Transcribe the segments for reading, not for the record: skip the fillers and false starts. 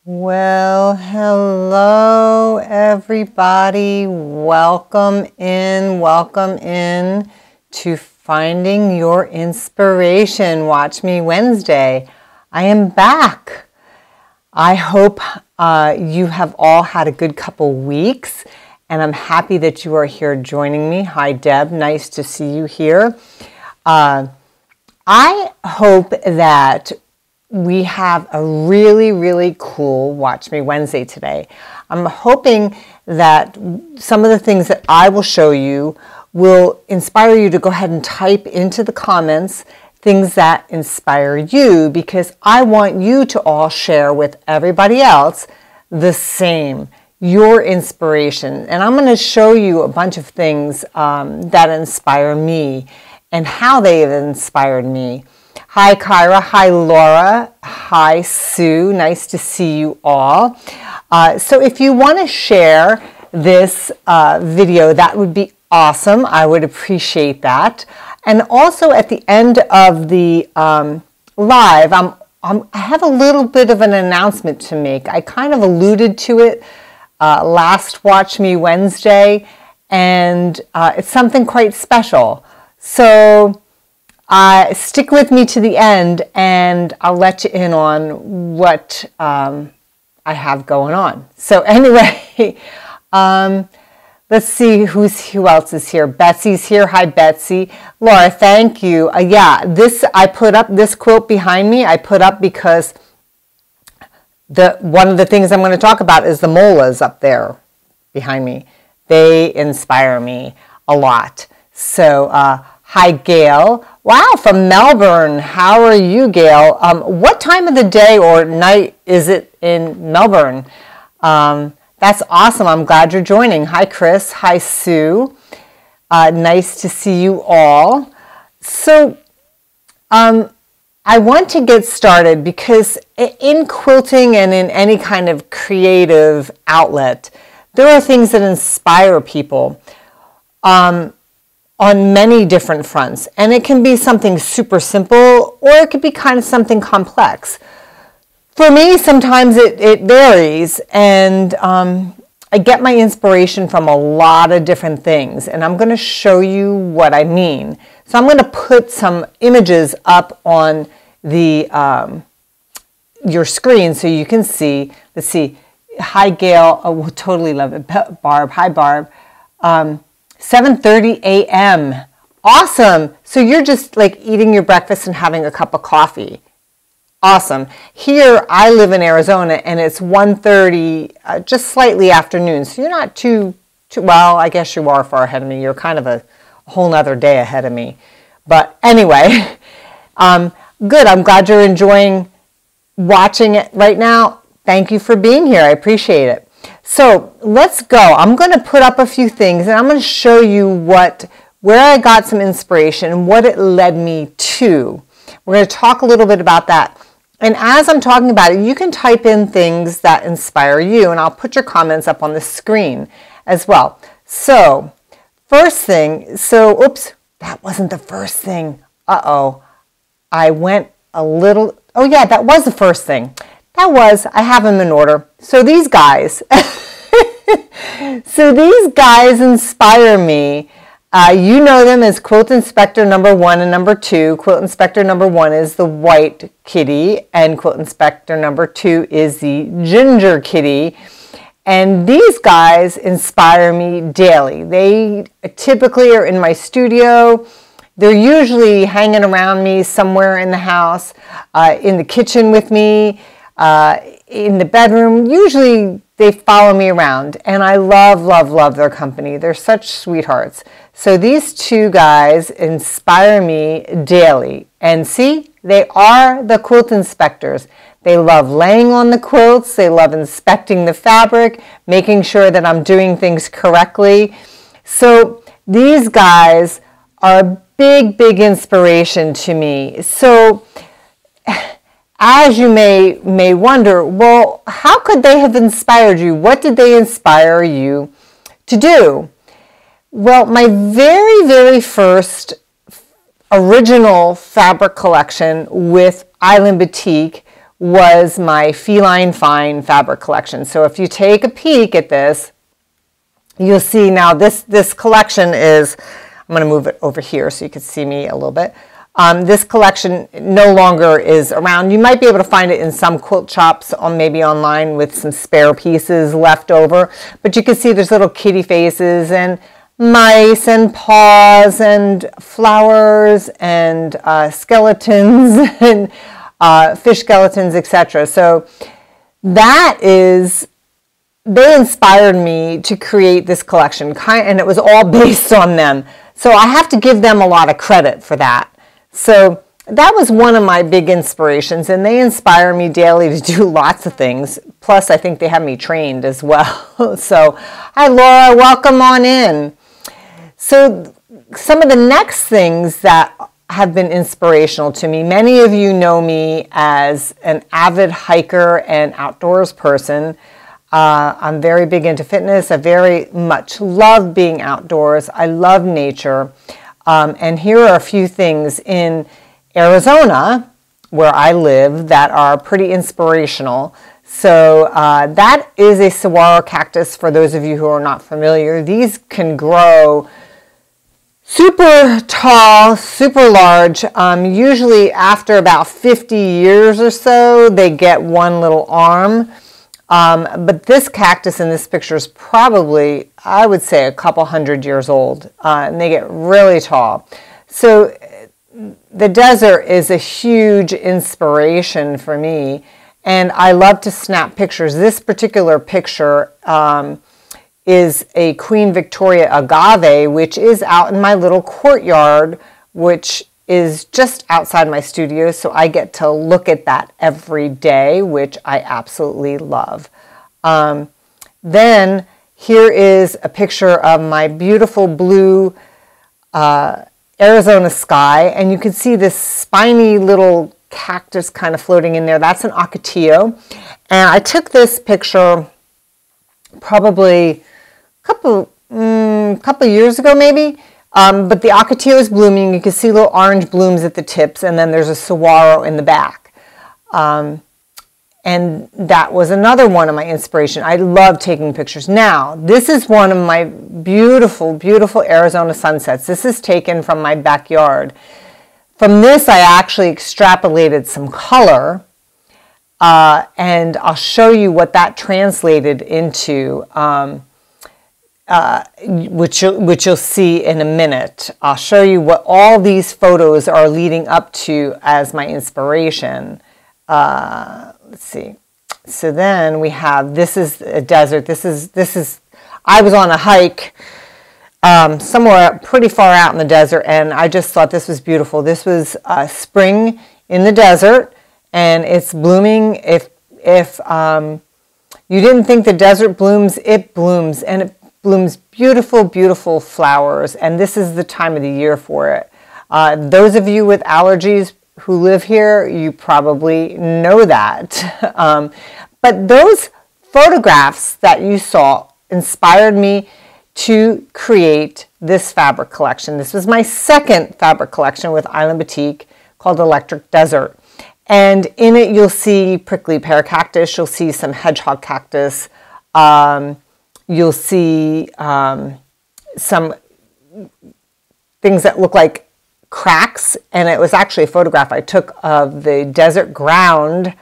Well, hello everybody. Welcome in to Finding Your Inspiration. Watch Me Wednesday. I am back. I hope you have all had a good couple weeks, and I'm happy that you are here joining me. Hi, Deb. Nice to see you here. I hope that we have a really cool Watch Me Wednesday today. I'm hoping that some of the things that I will show you will inspire you to go ahead and type into the comments things that inspire you, because I want you to all share with everybody else the same, your inspiration. And I'm going to show you a bunch of things that inspire me and how they have inspired me. Hi, Kyra. Hi, Laura. Hi, Sue. Nice to see you all. So if you want to share this video, that would be awesome. I would appreciate that. And also at the end of the live, I have a little bit of an announcement to make. I kind of alluded to it last Watch Me Wednesday, and it's something quite special. So stick with me to the end, and I'll let you in on what I have going on. So anyway, let's see who else is here. Betsy's here. Hi, Betsy. Laura, thank you. Yeah, I put up this quilt behind me. I put up because one of the things I'm going to talk about is the molas up there behind me. They inspire me a lot. So hi, Gail. Wow, from Melbourne. How are you, Gail? What time of the day or night is it in Melbourne? That's awesome. I'm glad you're joining. Hi, Chris. Hi, Sue. Nice to see you all. So I want to get started because in quilting and in any kind of creative outlet, there are things that inspire people on many different fronts. And it can be something super simple, or it could be kind of something complex. For me, sometimes it varies, and I get my inspiration from a lot of different things, and I'm going to show you what I mean. So I'm going to put some images up on the your screen so you can see. Let's see. Hi, Gail. Oh, we'll totally love it. Barb. Hi, Barb. 7:30 a.m. Awesome. So you're just like eating your breakfast and having a cup of coffee. Awesome. Here, I live in Arizona, and it's 1:30, just slightly afternoon. So you're not too well, I guess you are far ahead of me. You're kind of a whole nother day ahead of me. But anyway, good. I'm glad you're enjoying watching it right now. Thank you for being here. I appreciate it. So let's go. I'm going to put up a few things, and I'm going to show you where I got some inspiration and what it led me to. We're going to talk a little bit about that. And as I'm talking about it, you can type in things that inspire you, and I'll put your comments up on the screen as well. So first thing, oops, that wasn't the first thing. Uh-oh, I went a little, oh yeah, that was the first thing. I have them in order. So these guys, inspire me. You know them as Quilt Inspector number 1 and number 2. Quilt Inspector number 1 is the white kitty, and Quilt Inspector number 2 is the ginger kitty. And these guys inspire me daily. They typically are in my studio. They're usually hanging around me somewhere in the house, in the kitchen with me, in the bedroom. Usually they follow me around, and I love their company. They're such sweethearts. So these two guys inspire me daily. And see, they are the quilt inspectors. They love laying on the quilts. They love inspecting the fabric, making sure that I'm doing things correctly. So these guys are a big inspiration to me. So as you may wonder, well, how could they have inspired you? What did they inspire you to do? Well, my very first original fabric collection with Island Batik was my Feline Fine fabric collection. So if you take a peek at this, you'll see now this collection is, I'm going to move it over here so you can see me a little bit. This collection no longer is around. You might be able to find it in some quilt shops or maybe online with some spare pieces left over. But you can see there's little kitty faces and mice and paws and flowers and skeletons and fish skeletons, etc. So that is, they inspired me to create this collection, and it was all based on them. So I have to give them a lot of credit for that. So that was one of my big inspirations, and they inspire me daily to do lots of things. Plus, I think they have me trained as well. So, hi Laura, welcome on in. So some of the next things that have been inspirational to me, many of you know me as an avid hiker and outdoors person. I'm very big into fitness. I very much love being outdoors. I love nature. And here are a few things in Arizona, where I live, that are pretty inspirational. So that is a saguaro cactus, for those of you who are not familiar. These can grow super tall, super large. Usually after about 50 years or so, they get one little arm. But this cactus in this picture is probably, I would say, a couple hundred years old, and they get really tall. So the desert is a huge inspiration for me, and I love to snap pictures. This particular picture is a Queen Victoria agave, which is out in my little courtyard, which is just outside my studio, so I get to look at that every day, which I absolutely love. Then here is a picture of my beautiful blue Arizona sky, and you can see this spiny little cactus kind of floating in there. That's an ocotillo, and I took this picture probably a couple years ago maybe. But the ocotillo is blooming. You can see little orange blooms at the tips, and then there's a saguaro in the back. And that was another one of my inspiration. I love taking pictures. Now, this is one of my beautiful, beautiful Arizona sunsets. This is taken from my backyard. From this, I actually extrapolated some color, and I'll show you what that translated into, which you'll see in a minute. I'll show you what all these photos are leading up to as my inspiration. Let's see. So then we have, this is a desert. This is, I was on a hike somewhere pretty far out in the desert, and I just thought this was beautiful. This was spring in the desert, and it's blooming. If you didn't think the desert blooms, it blooms, and it blooms beautiful, beautiful flowers, and this is the time of the year for it. Those of you with allergies who live here, you probably know that. But those photographs that you saw inspired me to create this fabric collection. This was my second fabric collection with Island Batik called Electric Desert. And in it, you'll see prickly pear cactus, you'll see some hedgehog cactus, you'll see some things that look like cracks, and it was actually a photograph I took of the desert ground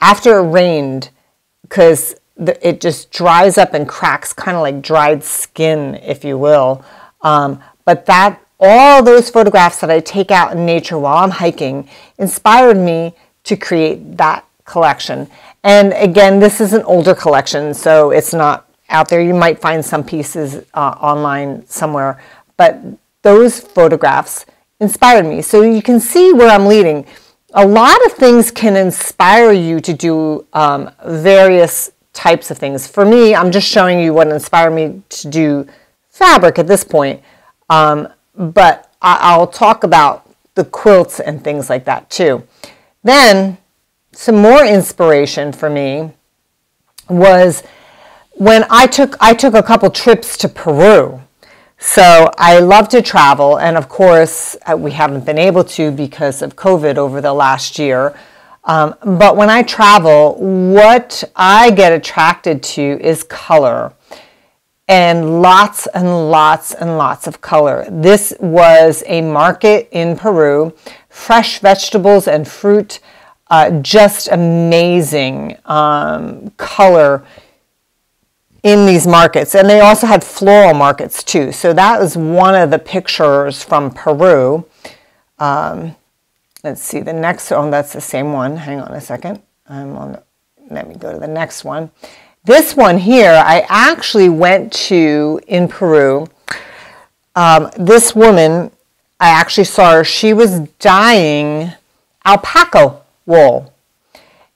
after it rained, because it just dries up and cracks, kind of like dried skin, if you will. But all those photographs that I take out in nature while I'm hiking inspired me to create that collection. And again, this is an older collection, so it's not out there. You might find some pieces online somewhere, but those photographs inspired me. So you can see where I'm leading. A lot of things can inspire you to do various types of things. For me, I'm just showing you what inspired me to do fabric at this point, but I'll talk about the quilts and things like that too. Then some more inspiration for me was when I took a couple trips to Peru. So I love to travel, and of course we haven't been able to because of COVID over the last year. But when I travel, what I get attracted to is color. And lots and lots and lots of color. This was a market in Peru. Fresh vegetables and fruit, just amazing color in these markets. And they also had floral markets too. So that was one of the pictures from Peru. Let's see, the next, oh, that's the same one. Hang on a second. Let me go to the next one. This one here, I actually went to in Peru. This woman, I actually saw her, she was dyeing alpaca wool.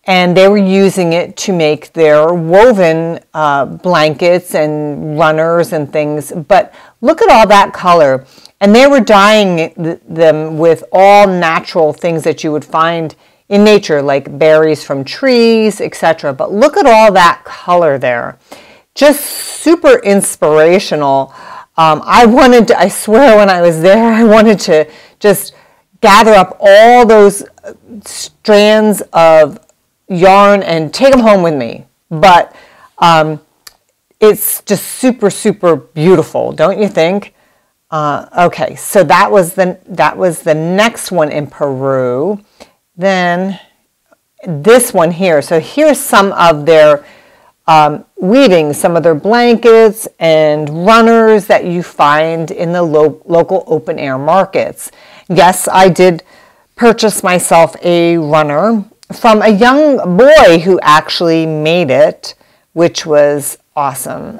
And they were using it to make their woven blankets and runners and things. But look at all that color. And they were dyeing them with all natural things that you would find in nature, like berries from trees, etc. But look at all that color there. Just super inspirational. I swear when I was there, I wanted to just gather up all those strands of yarn and take them home with me. But it's just super, super beautiful, don't you think? Okay, so that was the next one in Peru. Then this one here. So here's some of their weaving, some of their blankets and runners that you find in the local open air markets. Yes, I did purchase myself a runner from a young boy who actually made it, which was awesome.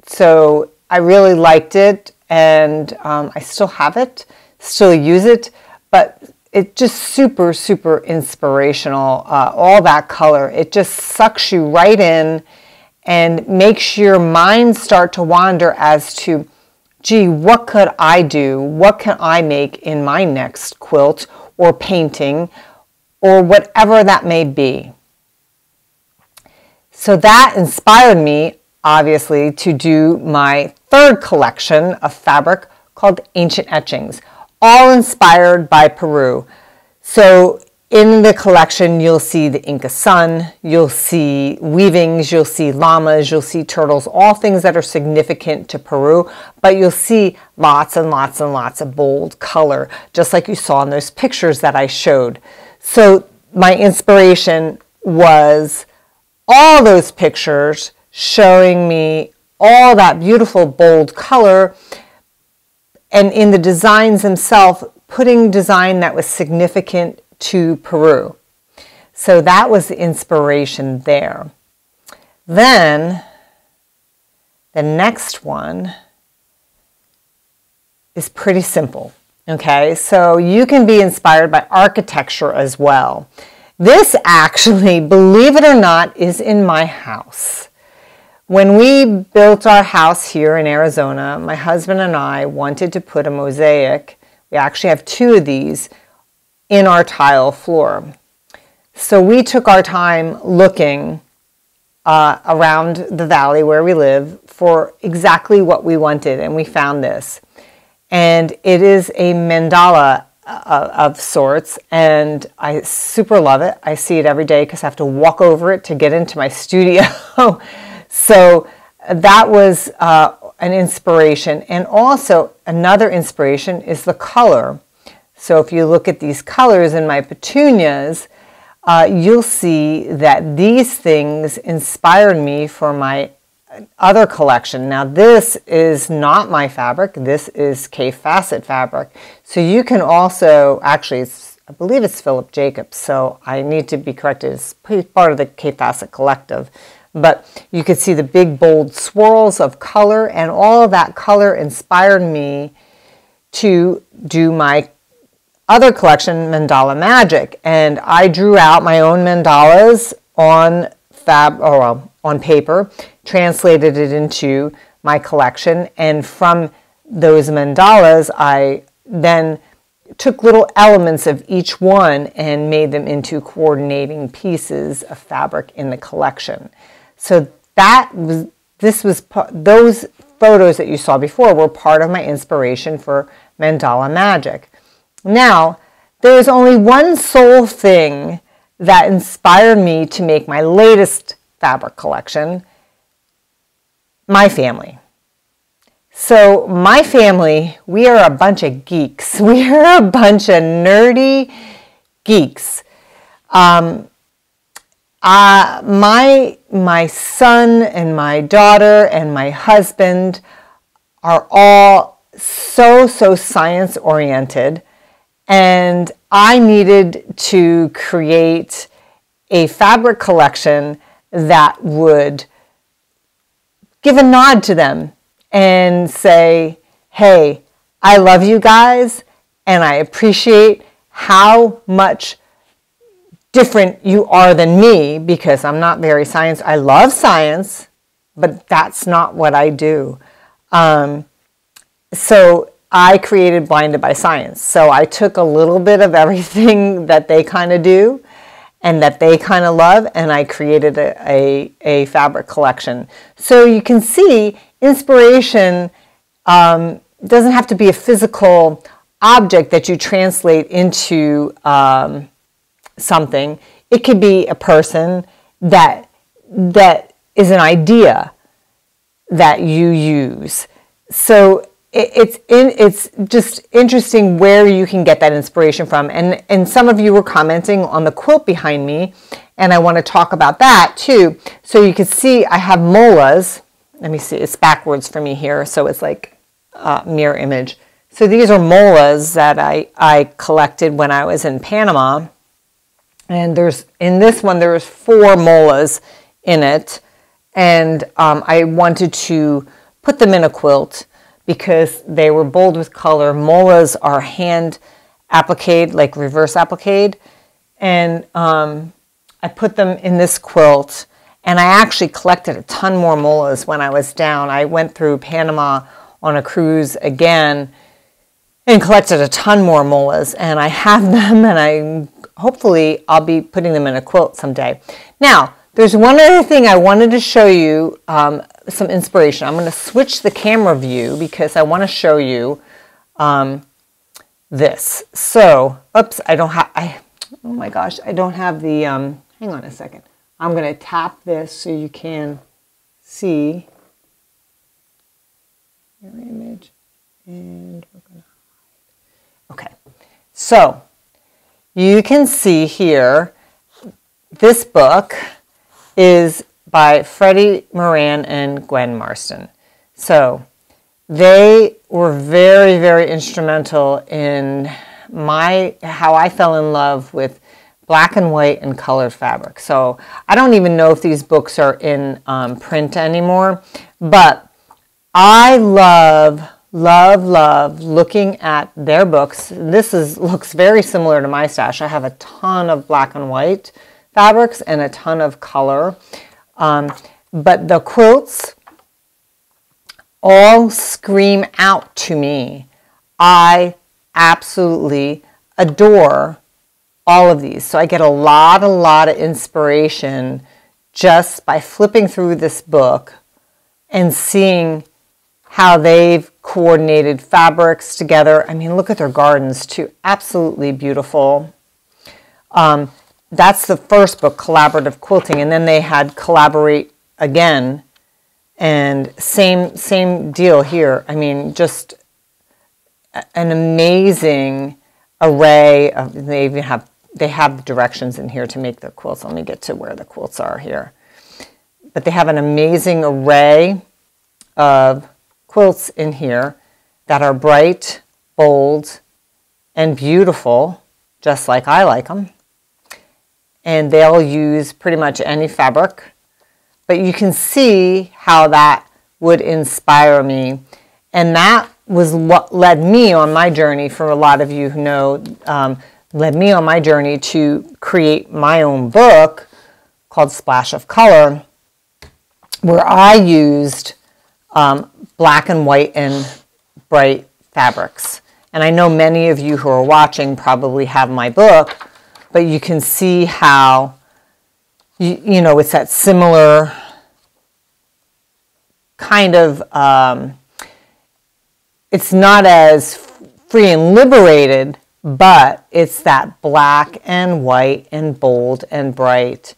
So I really liked it, and I still have it, still use it, but it's just super, super inspirational. All that color, it just sucks you right in and makes your mind start to wander as to, gee, what could I do? What can I make in my next quilt or painting or whatever that may be? So that inspired me, obviously, to do my third collection of fabric called Ancient Etchings, all inspired by Peru. So in the collection, you'll see the Inca sun, you'll see weavings, you'll see llamas, you'll see turtles, all things that are significant to Peru, but you'll see lots and lots and lots of bold color, just like you saw in those pictures that I showed. So my inspiration was all those pictures showing me all that beautiful bold color, and in the designs themselves, putting design that was significant to Peru. So that was the inspiration there. Then the next one is pretty simple. Okay, so you can be inspired by architecture as well. This actually, believe it or not, is in my house. When we built our house here in Arizona, my husband and I wanted to put a mosaic. We actually have two of these in our tile floor. So we took our time looking around the valley where we live for exactly what we wanted, and we found this. And it is a mandala of sorts, and I super love it. I see it every day because I have to walk over it to get into my studio. So that was an inspiration. And also another inspiration is the color. So if you look at these colors in my petunias, you'll see that these things inspired me for my other collection. Now this is not my fabric, this is K Facet fabric. So you can also, actually I believe it's Philip Jacobs, so I need to be corrected, it's part of the K Facet collective. But you can see the big bold swirls of color, and all of that color inspired me to do my other collection, Mandala Magic. And I drew out my own mandalas on on paper, translated it into my collection, and from those mandalas I then took little elements of each one and made them into coordinating pieces of fabric in the collection. So those photos that you saw before were part of my inspiration for Mandala Magic. Now, there is only one sole thing that inspired me to make my latest fabric collection: my family. So my family, we are a bunch of geeks. We are a bunch of nerdy geeks. My son and my daughter and my husband are all so science oriented, and I needed to create a fabric collection that would give a nod to them and say, hey, I love you guys, and I appreciate how much different you are than me, because I'm not very science. I love science, but that's not what I do. So I created Blinded by Science. So I took a little bit of everything that they kind of do and that they kind of love, and I created a fabric collection. So you can see inspiration doesn't have to be a physical object that you translate into something. It could be a person that is an idea that you use. So it's just interesting where you can get that inspiration from. And some of you were commenting on the quilt behind me, and I want to talk about that too. So you can see I have molas. Let me see, it's backwards for me here, so it's like mirror image. So these are molas that I collected when I was in Panama. And in this one, there's 4 molas in it. And I wanted to put them in a quilt because they were bold with color. Molas are hand appliqued, like reverse appliqued. And I put them in this quilt. And I actually collected a ton more molas when I was down. I went through Panama on a cruise again and collected a ton more molas. And I have them, and hopefully I'll be putting them in a quilt someday. Now, there's one other thing I wanted to show you, some inspiration. I'm going to switch the camera view because I want to show you this. So, oops, oh my gosh, I don't have the, hang on a second. I'm going to tap this so you can see your image. And we're going to hide. Okay, so you can see here, this book is by Freddie Moran and Gwen Marston. So they were very instrumental in how I fell in love with black and white and colored fabric. So I don't even know if these books are in print anymore, but I love looking at their books. This looks very similar to my stash. I have a ton of black and white fabrics and a ton of color. But the quilts all scream out to me. I absolutely adore all of these. So I get a lot of inspiration just by flipping through this book and seeing how they've coordinated fabrics together. I mean, look at their gardens too. Absolutely beautiful. That's the first book, Collaborative Quilting, and then they had Collaborate Again, and same deal here. I mean, just an amazing array of. They even have directions in here to make their quilts. Let me get to where the quilts are here. But they have an amazing array of quilts in here that are bright, bold, and beautiful, just like I like them. And they'll use pretty much any fabric. But you can see how that would inspire me. And that was what led me on my journey, for a lot of you who know, led me on my journey to create my own book called Splash of Color, where I used black and white and bright fabrics. And I know many of you who are watching probably have my book, but you can see how, you know, it's that similar kind of, it's not as free and liberated but it's that black and white and bold and bright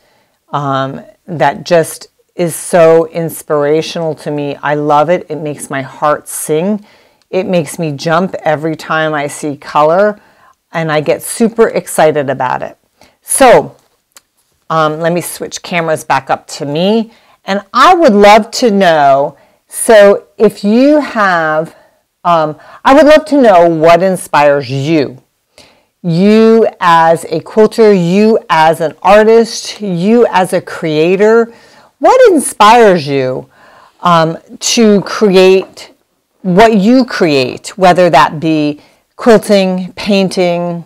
that just is so inspirational to me. I love it. It makes my heart sing. It makes me jump every time I see color, and I get super excited about it. So let me switch cameras back up to me, and I would love to know, so if you have, I would love to know what inspires you. You as a quilter, you as an artist, you as a creator. What inspires you to create what you create, whether that be quilting, painting?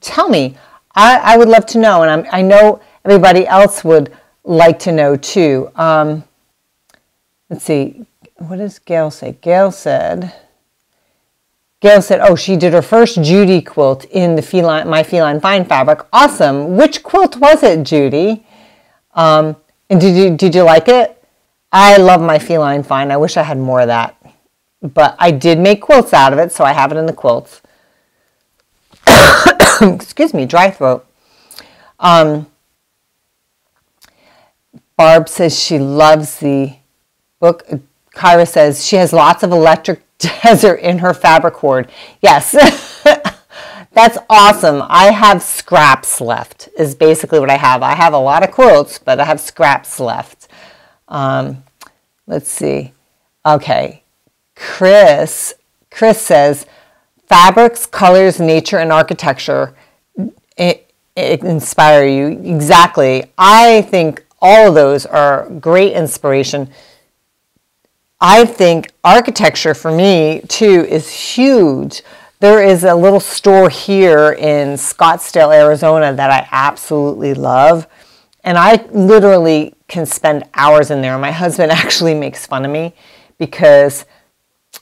Tell me. I would love to know, and I know everybody else would like to know too. Let's see. What does Gail say? Gail said, oh, she did her first Judy quilt in the My Feline Fine fabric. Awesome. Which quilt was it, Judy? And did you like it? I love My Feline Fine. I wish I had more of that. But I did make quilts out of it, so I have it in the quilts. Excuse me, dry throat. Barb says she loves the book. Kyra says she has lots of electric desert in her fabric hoard. Yes, that's awesome. I have scraps left, is basically what I have. I have a lot of quilts, but I have scraps left. Let's see. Okay. Chris says, fabrics, colors, nature, and architecture it inspire you. Exactly. I think all of those are great inspiration. I think architecture for me too is huge. There is a little store here in Scottsdale, Arizona that I absolutely love. And I literally can spend hours in there. My husband actually makes fun of me because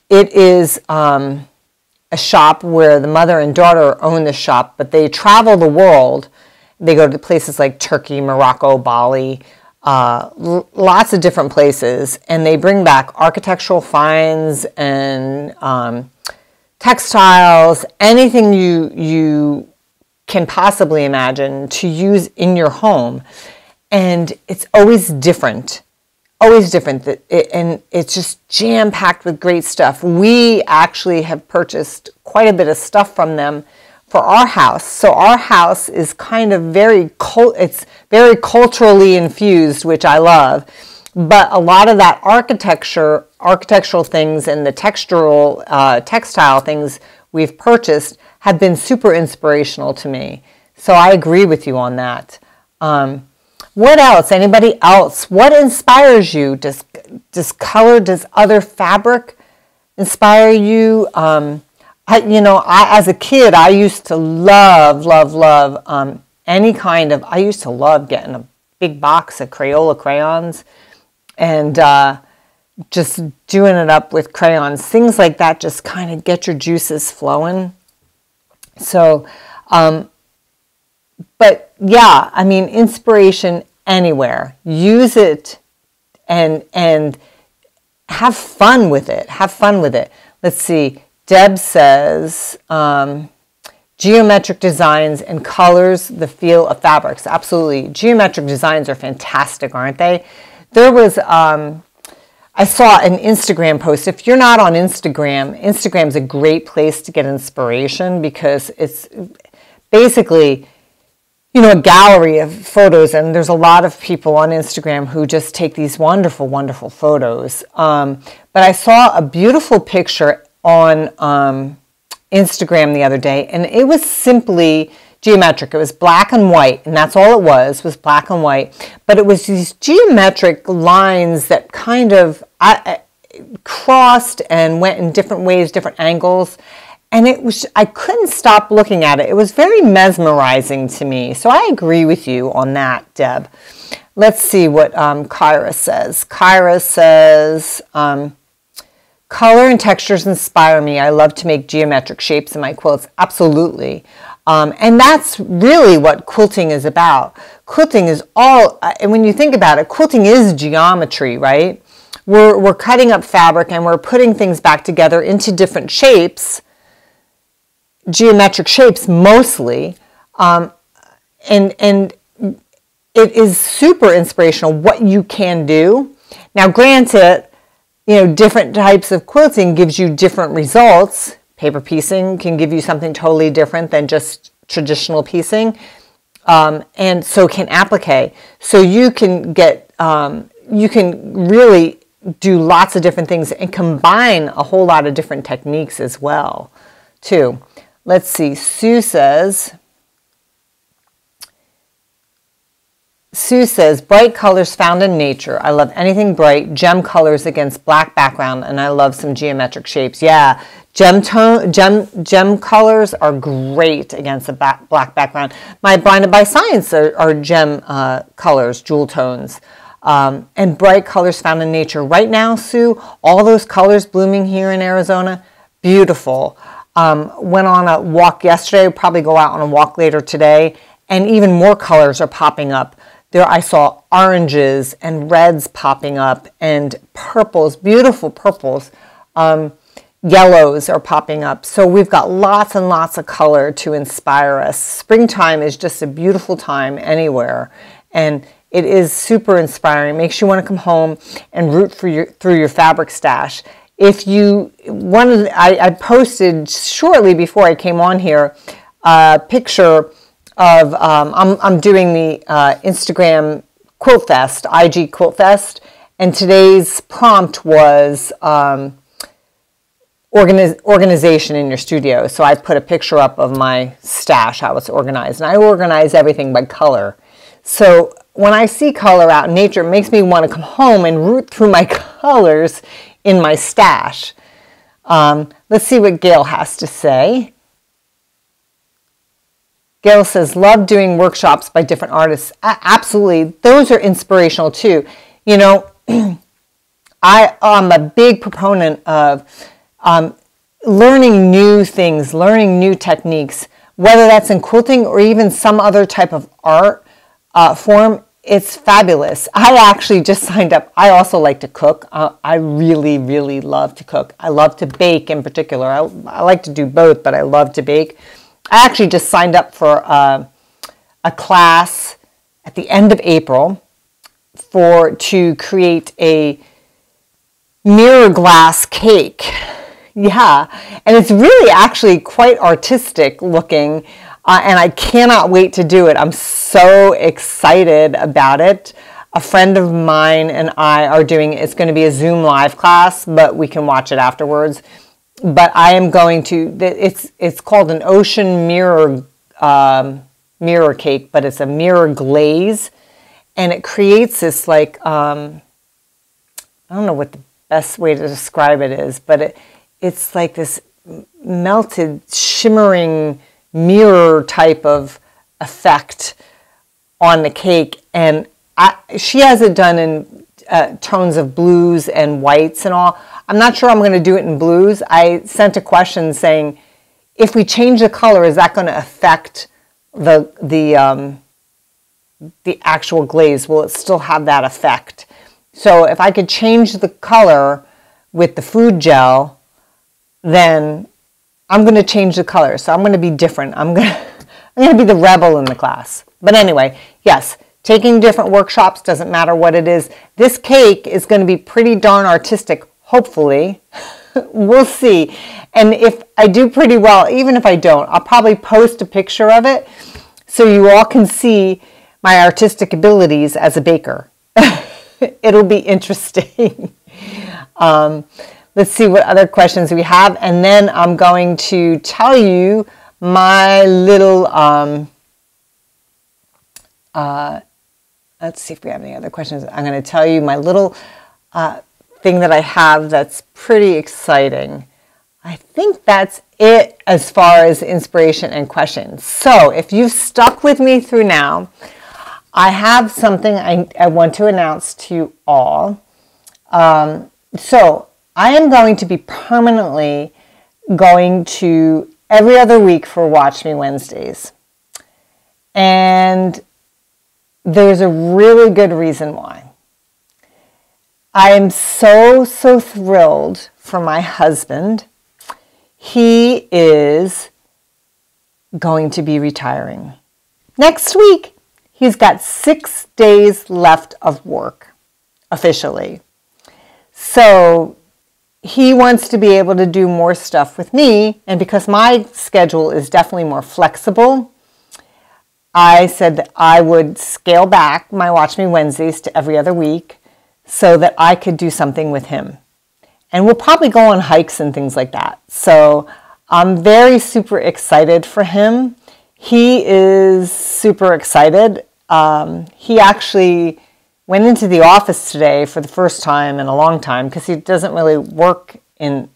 it is a shop where the mother and daughter own the shop, but they travel the world. They go to places like Turkey, Morocco, Bali, lots of different places, and they bring back architectural finds and textiles, anything you can possibly imagine to use in your home. And it's always different. And it's just jam-packed with great stuff. We actually have purchased quite a bit of stuff from them for our house. So our house is kind of it's very culturally infused, which I love. But a lot of that architectural things and the textile things we've purchased have been super inspirational to me. So I agree with you on that. What else? Anybody else? What inspires you? Does color, does other fabric inspire you? As a kid, I used to love any kind of, I used to love getting a big box of Crayola crayons and just doing it up with crayons. Things like that just kind of get your juices flowing. So, but yeah, I mean, inspiration anywhere. Use it and have fun with it. Let's see. Deb says, geometric designs and colors the feel of fabrics. Absolutely. Geometric designs are fantastic, aren't they? There was, I saw an Instagram post. If you're not on Instagram's a great place to get inspiration because it's basically, a gallery of photos, and there's a lot of people on Instagram who just take these wonderful, wonderful photos. But I saw a beautiful picture on Instagram the other day, and it was simply geometric. It was black and white, and that's all it was black and white. But it was these geometric lines that kind of crossed and went in different ways, different angles. And I couldn't stop looking at it. It was very mesmerizing to me. So I agree with you on that, Deb. Let's see what Kyra says. Kyra says, color and textures inspire me. I love to make geometric shapes in my quilts. Absolutely. And that's really what quilting is about. Quilting is all, and when you think about it, quilting is geometry, right? We're cutting up fabric and we're putting things back together into different shapes. geometric shapes mostly, and it is super inspirational what you can do. Now, granted, different types of quilting gives you different results. Paper piecing can give you something totally different than just traditional piecing, and so can applique. So you can really do lots of different things and combine a whole lot of different techniques as well, too. Let's see. Sue says, bright colors found in nature. I love anything bright, gem colors against black background, and I love some geometric shapes. Yeah, gem colors are great against a black background. My Blinded by Science are gem colors, jewel tones, and bright colors found in nature. Right now, Sue, all those colors blooming here in Arizona, beautiful. Went on a walk yesterday, probably go out on a walk later today, and even more colors are popping up. There I saw oranges and reds popping up and purples, beautiful purples. Yellows are popping up. So we've got lots and lots of color to inspire us. Springtime is just a beautiful time anywhere, and it is super inspiring. Makes you want to come home and root through your fabric stash. If you wanted, I posted shortly before I came on here a picture of, I'm doing the Instagram Quilt Fest, IG Quilt Fest, and today's prompt was organization in your studio. So I put a picture up of my stash, how it's organized, and I organize everything by color. So when I see color out in nature, it makes me want to come home and root through my colors in my stash. Let's see what Gail has to say. Gail says, love doing workshops by different artists. Absolutely. Those are inspirational too. I am a big proponent of learning new things, learning new techniques, whether that's in quilting or even some other type of art form. It's fabulous. I actually just signed up. I also like to cook. I really, really love to cook. I love to bake in particular. I like to do both, but I love to bake. I actually just signed up for a class at the end of April to create a mirror glass cake. Yeah, and it's really actually quite artistic looking. And I cannot wait to do it. I'm so excited about it. A friend of mine and I are doing it. It's going to be a Zoom live class, but we can watch it afterwards. But I am going to, it's called an ocean mirror cake, but it's a mirror glaze. And it creates this I don't know what the best way to describe it is, but it's like this melted, shimmering mirror type of effect on the cake, and she has it done in tones of blues and whites and all. I'm not sure I'm going to do it in blues. I sent a question saying, if we change the color, is that going to affect the actual glaze? Will it still have that effect? So if I could change the color with the food gel, then I'm going to change the color, so I'm going to be different. I'm going to be the rebel in the class. But anyway, yes, taking different workshops, doesn't matter what it is. This cake is going to be pretty darn artistic, hopefully. We'll see. And if I do pretty well, even if I don't, I'll probably post a picture of it so you all can see my artistic abilities as a baker. It'll be interesting. Let's see what other questions we have, and then I'm going to tell you my little, let's see if we have any other questions. I'm going to tell you my little thing that I have that's pretty exciting. I think that's it as far as inspiration and questions. So if you've stuck with me through now, I have something I want to announce to you all. So I am going to be permanently going to every other week for Watch Me Wednesdays. And there's a really good reason why. I am so thrilled for my husband. He is going to be retiring. Next week, he's got 6 days left of work, officially. So he wants to be able to do more stuff with me, and because my schedule is definitely more flexible, I said that I would scale back my Watch Me Wednesdays to every other week so that I could do something with him. And we'll probably go on hikes and things like that. So I'm very super excited for him. He is super excited. He actually went into the office today for the first time in a long time because he doesn't really work in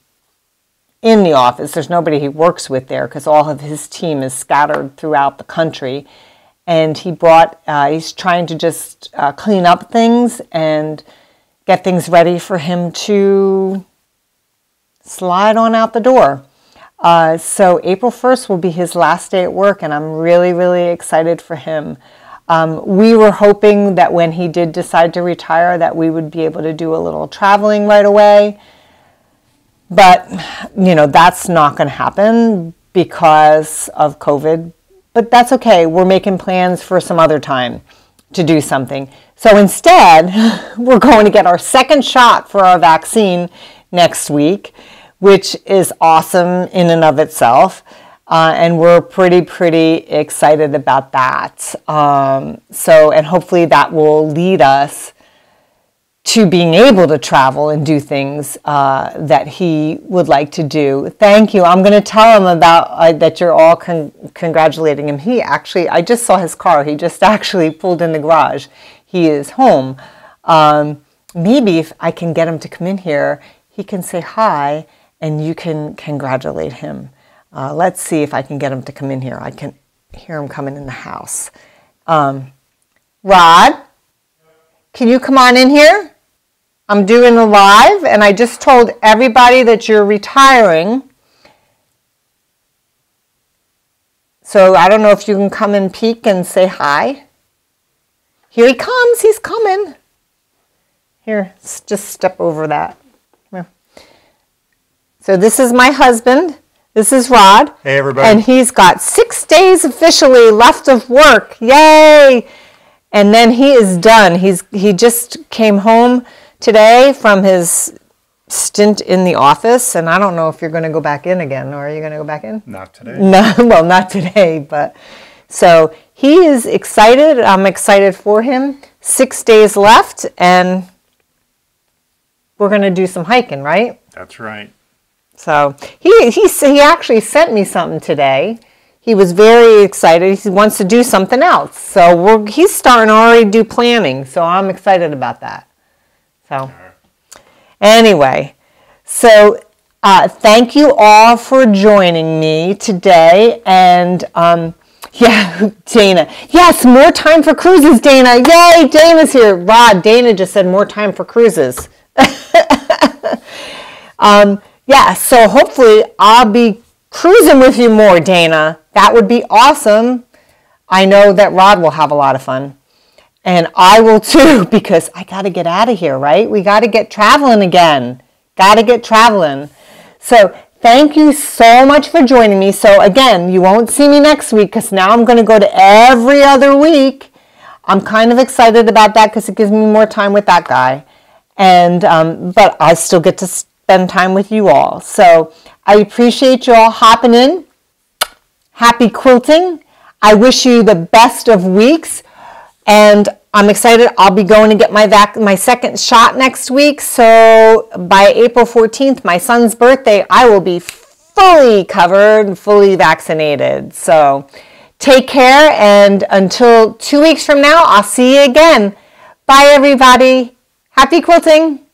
the office. There's nobody he works with there because all of his team is scattered throughout the country. And he brought, he's trying to just clean up things and get things ready for him to slide on out the door. So April 1st will be his last day at work, and I'm really, really excited for him. We were hoping that when he did decide to retire that we would be able to do a little traveling right away. But, you know, that's not going to happen because of COVID. But that's okay. We're making plans for some other time to do something. So instead, we're going to get our second shot for our vaccine next week, which is awesome in and of itself. And we're pretty excited about that. And hopefully that will lead us to being able to travel and do things that he would like to do. Thank you. I'm going to tell him about that you're all congratulating him. He actually, I just saw his car. He just actually pulled in the garage. He is home. Maybe if I can get him to come in here, he can say hi and you can congratulate him. Let's see if I can get him to come in here. I can hear him coming in the house. Rod, can you come on in here? I'm doing a live, and I just told everybody that you're retiring. So I don't know if you can come and peek and say hi. Here he comes. He's coming. Here, just step over that. Here. So this is my husband. This is Rod. Hey, everybody. And he's got 6 days officially left of work. Yay! And then he is done. He just came home today from his stint in the office, and I don't know if you're going to go back in again, or are you going to go back in? Not today. No, well, not today, but so he is excited. I'm excited for him. 6 days left, and we're going to do some hiking, right? That's right. So he actually sent me something today. He was very excited. He wants to do something else. So he's starting to already do planning. So I'm excited about that. So anyway, so thank you all for joining me today. And yeah, Dana. Yes, more time for cruises, Dana. Yay, Dana's here. Rod, Dana just said more time for cruises. Yeah, so hopefully I'll be cruising with you more, Dana. That would be awesome. I know that Rod will have a lot of fun. And I will too, because I got to get out of here, right? We got to get traveling again. Got to get traveling. So thank you so much for joining me. So again, you won't see me next week because now I'm going to go to every other week. I'm kind of excited about that because it gives me more time with that guy. And but I still get to spend time with you all. So I appreciate you all hopping in. Happy quilting. I wish you the best of weeks. And I'm excited. I'll be going to get my second shot next week. So by April 14th, my son's birthday, I will be fully covered, fully vaccinated. So take care. And until 2 weeks from now, I'll see you again. Bye, everybody. Happy quilting.